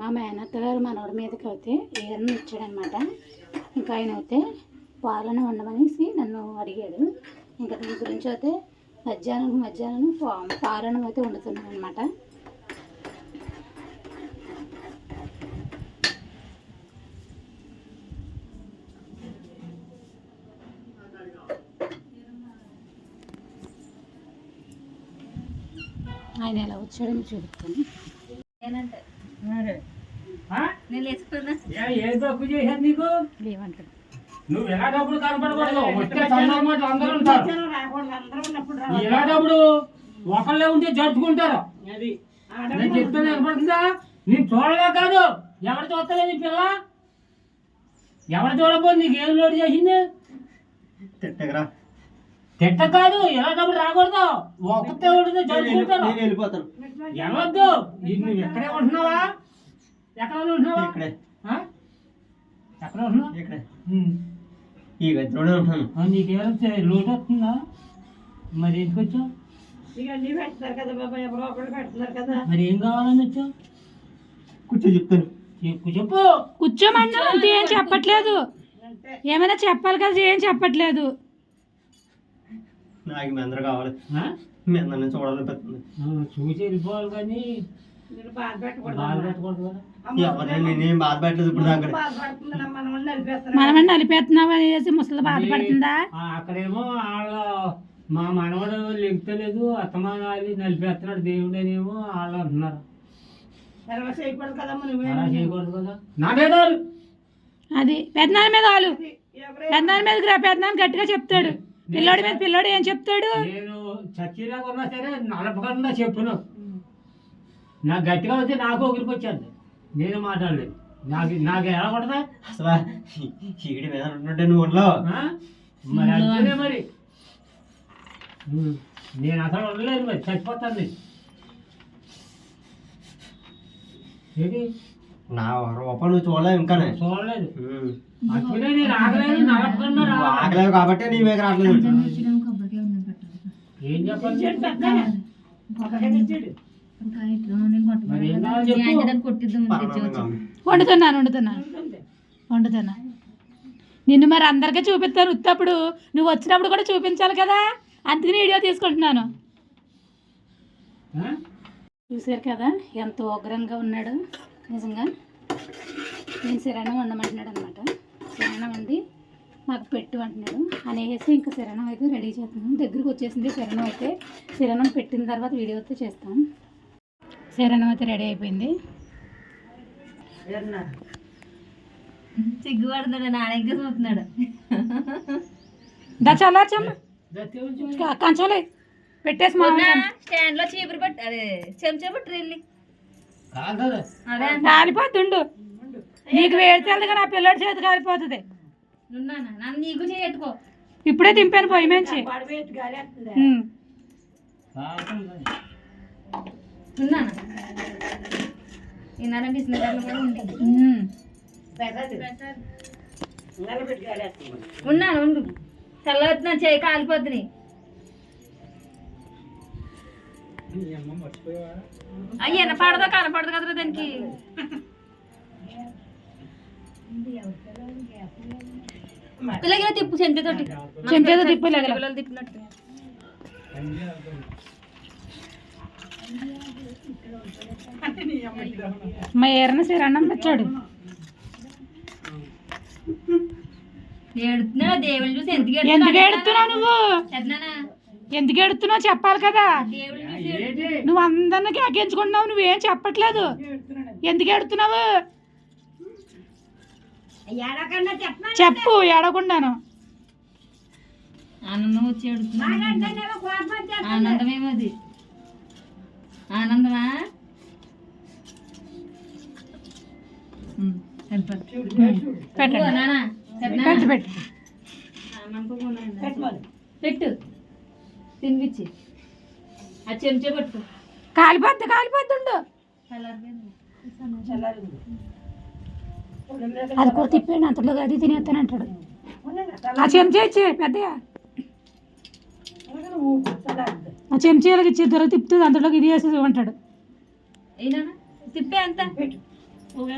మా మేనత్తగారు మనవడి మీదకి అయితే ఏదన్నా ఇచ్చాడనమాట. ఇంకా ఆయన అయితే పాలను వండమనేసి నన్ను అడిగాడు. ఇంకా దీని గురించి అయితే మధ్యాహ్నం పాలను అయితే వండుతున్నాను అనమాట. ఆయన ఎలా వచ్చాడని చూపిస్తాను. ఏమంటాడు? నువ్వు ఎలాంటప్పుడు కనపడకూడదు. ఎలాంటప్పుడు ఒకళ్ళే ఉంటే జరుపుకుంటారు. నేను చెప్తాను కనపడుతుందా? నేను చూడలే కాదు, ఎవరు చూస్తలే నీ పిల్ల. ఎవరు చూడబోదు, నీకేం లోటు చేసింది? తిట్ట కాదు, ఎలాంటప్పుడు రాకూడదు. ఒకటే ఉంటుంది జరుపుకుంటారు. ఎవద్దు. నువ్వు ఎక్కడే ఉంటున్నావా? ఎక్కడ ఉంటున్నావా? ఎక్కడ ఉంటున్నావు? ఈ గదిలోనే ఉంటాను. నీకేమైనా లోటు వస్తుందా? మరి ఎందుకు వచ్చావు? మరి ఏం కావాలని వచ్చావు? కూర్చో చెప్తాను. చెప్పు. కూర్చోమన్నా అంతే, ఏం చెప్పట్లేదు. ఏమైనా చెప్పాలి కదా, ఏం చెప్పట్లేదు. నాకు మీ అందరూ కావాలి. మీ అందరిని చూడాలనిపిస్తుంది. చూసి వెళ్ళిపోవాలి కానీ బాధ పెట్టకూడదు. నేనేం బాధ పెట్టలేదు. ఇప్పుడు మనమని నలిపేస్తున్నావు అనేసి ముసలి బాధపడుతుందా? అక్కడేమో వాళ్ళ మా మనవడు లెగుతలేదు, అత్తమానాలి నలిపేస్తున్నాడు దేవుడు అనేమో వాళ్ళు అంటున్నారు. చేయకూడదు కదా. నాకేదాలు అది పెద్దనాన్న మీద వాళ్ళు పెద్దనాన్న మీదకి రా. పెద్దనాన్న గట్టిగా చెప్తాడు. పిల్లోడి మీద పిల్లోడు ఏం చెప్తాడు? నేను చచ్చిలాగా ఉన్నా సరే నలపకుండా చెప్పును. నాకు గట్టిగా వస్తే నాకు ఒకరికి వచ్చేది. నేను మాట్లాడలేదు. నాకు ఎలా కొడతా అసలు? చీకటి మీద ఉంటుంటే నువ్వు ఉండవు. మరి అంటేనే మరి నేను అసలు ఉండలేదు. మరి చచ్చిపోతాను నేను. ఏంటి నా రూపాయలు నువ్వు చూడలేదు? ఇంకా చూడలేదు. నేను ఆగలేదు, నలపకుండా ఆగలేవు కాబట్టి నీ మీద రావట్లేదు. ఏం చెప్పాలి? వండుతున్నా. నిన్ను మరి అందరికీ చూపిస్తాను. ఉత్తప్పుడు నువ్వు వచ్చినప్పుడు కూడా చూపించాలి కదా, అందుకని వీడియో తీసుకుంటున్నాను. చూసారు కదా ఎంత ఉగ్రంగా ఉన్నాడు. నిజంగా నేను శరణం వండమంటున్నాడు అనమాట. శరణం వండి నాకు పెట్టు అంటున్నాడు అనేసి ఇంకా శరణం అయితే రెడీ చేస్తున్నాను. దగ్గరికి వచ్చేసింది శరణం అయితే. శరణం పెట్టిన తర్వాత వీడియో అయితే చేస్తాం. శరణం అయితే రెడీ అయిపోయింది. సిగ్గుపడుతున్నాడు, నా దగ్గర చూస్తున్నాడు. కంచాలే పెట్టేసి స్టాండ్ లో చీపురు పట్టు, అదే చెంచా పట్టు వెళ్ళి కాలిపోతుండు. నీకు వేడితే నా పిల్లడి చేతి కాలిపోతుంది. నీకు చేయట్టుకో. ఇప్పుడే దింపాను పొయ్యి మంచి. ఉన్నాను ఉండు, చల్లవుతున్నా, చేయి కాలిపోతుంది. అయ్యా పడదో కనపడదు కదరా దానికి. పిల్లగా తిప్పు చెంచతోటి, పిల్లలు తిప్పినట్టు. మా ఏరన శరణం తెచ్చాడు. ఏడుతున్నా దేవుళ్ళు చూసి ఎందుకు ఏడుతున్నావు నువ్వు? ఎందుకు ఏడుతున్నావు చెప్పాలి కదా. నువ్వు అందరినీ కేకించుకుంటున్నావు, నువ్వేం చెప్పట్లేదు. ఎందుకు ఏడుతున్నావు చెప్పు. ఏడకుండాను ఆనందం వచ్చి ఏడుతున్నా. ఆనందమేమది, ఆనందమా? పెట్టు తినిపించి ఆ చెంచా పట్టు. కాలిపోద్దు. అది కూడా తిప్పాడు. అంతలో అది తినేస్తానంటాడు. ఆ చెంచా ఇచ్చే పెద్దగా, ఆ చెంచాలకి ఇచ్చే దొర తిప్పుతుంది. అంతలోకి ఇది వేసి అంటాడు. తిప్పే అంత పొగ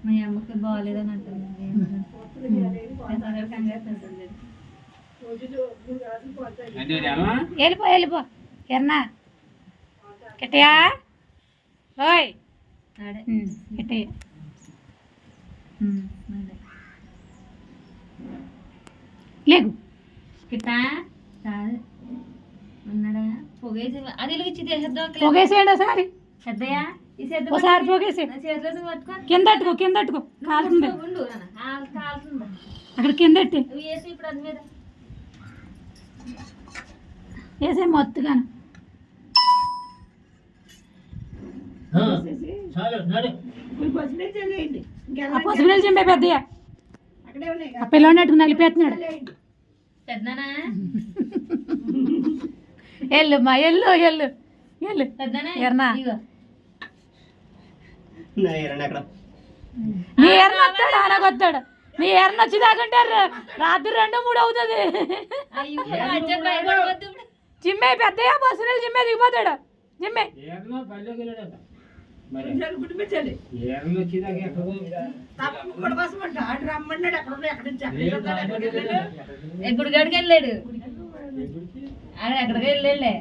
మా అమ్మకి బాగాలేదని అంటుంది వెళ్ళిపో ఎర్నా కిట్టయా ఓయ్ అదే కిట్టయ్య లేకు కిట్టా కాదు ఉన్నాడా పొగేసి అది వెలిగించి చేసేద్దాం పొగేసేయండి ఒకసారి పెద్దయ్యా ఈ చేద్దాం ఒకసారి పొగేసి చేతిలో పట్టుకో కిందట్టుకో కాలుతుంది ఉండు కాలుతుందా అక్కడ కిందట్టి నువ్వు వేసి ఇప్పుడు అది మీద వేసే మొత్తుగాను చాలు నడు. ఆ పసుపునీళ్ళు చింపే పెద్దయ్య ఆ పిల్లన్నట్టు నలిపేస్తున్నాడు పెద్దనా ఎల్లుమ్మా ఎల్లు పెద్దనా ఎర్నా ఇగో నా ఎర్రని ఎక్కడ నీ ఎర్న వస్తాడు అలాగొస్తాడు నీ ఎర్న వచ్చేదాకుంటారు రాత్రి 2-3 అవుతుంది అయ్యో అచ్చం భయపడవద్దు ఇప్పుడు. జిమ్మే పెద్దయ్య పసుపునీళ్ళు జిమ్మే దిగిపోతాడు జిమ్మే ఏమో పల్లెకి వెళ్ళాడట మరి ఏమో వచ్చేదాకా ఎక్కడికో గుడిగాడికి వెళ్ళాడు ఆడ ఎక్కడికి వెళ్ళాడులే